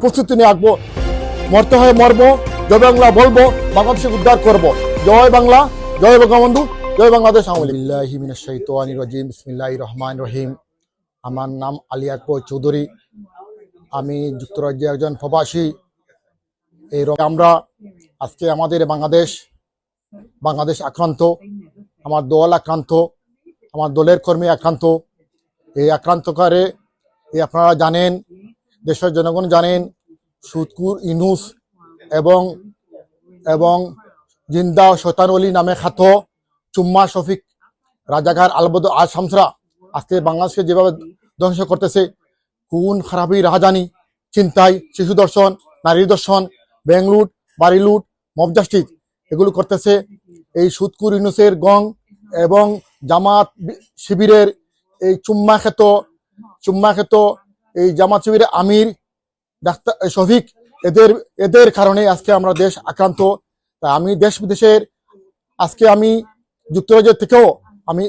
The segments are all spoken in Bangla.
প্রস্তুতি নিয়ে আঁকবো, মরতে হয় মরবো, জয় বাংলা বলবো, বাংলাদেশকে উদ্ধার করব। জয় বাংলা, জয় বঙ্গবন্ধু, জয় বাংলাদেশ। বিল্লাহি মিনাশ শাইতানির রাজিম, বিসমিল্লাহির রহমানির রহিম। আমার নাম আলী আকবর চৌধুরী। আমি যুক্তরাজ্যে একজন প্রবাসী। এই আমরা আজকে আমাদের বাংলাদেশ আক্রান্ত, আমার দল আক্রান্ত, আমার দলের কর্মী আক্রান্ত। এই আক্রান্তকারে আপনারা জানেন, দেশের জনগণ জানেন, সুদকুর ইনুস এবং জিন্দা শয়তান অলি নামে খ্যাত চুম্মা শফিক, রাজাকার আলবদ আল শামসরা আজকে বাংলাদেশকে যেভাবে ধ্বংস করতেছে, খুন খারাপি, রাহাজানি, ছিনতাই, শিশু দর্শন, নারী দর্শন, ব্যাংক লুট, বাড়ি লুট, মব জাস্টিস, এগুলো করতেছে এই সুদকুর ইনুসের গং এবং জামাত শিবিরের এই চুম্মা খেত এই জামাত শিবিরের আমির ডাক্তার শফিক, এদের কারণে আজকে আমরা দেশ আক্রান্ত। তাই আমি দেশ বিদেশের, আজকে আমি যুক্তরাজ্যের থেকেও আমি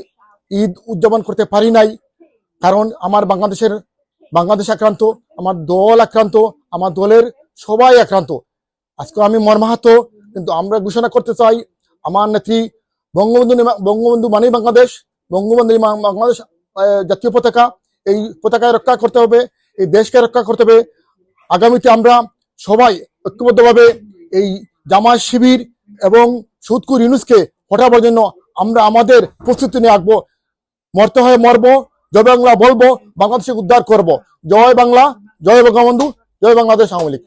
ঈদ উদযাপন করতে পারি নাই, কারণ আমার বাংলাদেশ আক্রান্ত, আমার দল আক্রান্ত, আমার দলের সবাই আক্রান্ত। আজকে আমি মর্মাহত, কিন্তু আমরা ঘোষণা করতে চাই, আমার নেত্রী বঙ্গবন্ধু মানেই বাংলাদেশ, বঙ্গবন্ধু বাংলাদেশ জাতীয় পতাকা, এই পতাকায় রক্ষা করতে হবে, এই দেশকে রক্ষা করতে হবে। আগামীতে আমরা সবাই ঐক্যবদ্ধভাবে এই জামাত শিবির এবং সুদকুর ইউনুসকে হটাবার জন্য আমরা আমাদের প্রস্তুতি নিয়ে আঁকবো, মরতে হয় মরবো, জয় বাংলা বলবো, বাংলাদেশকে উদ্ধার করব। জয় বাংলা, জয় বঙ্গবন্ধু, জয় বাংলাদেশ আওয়ামী লীগ।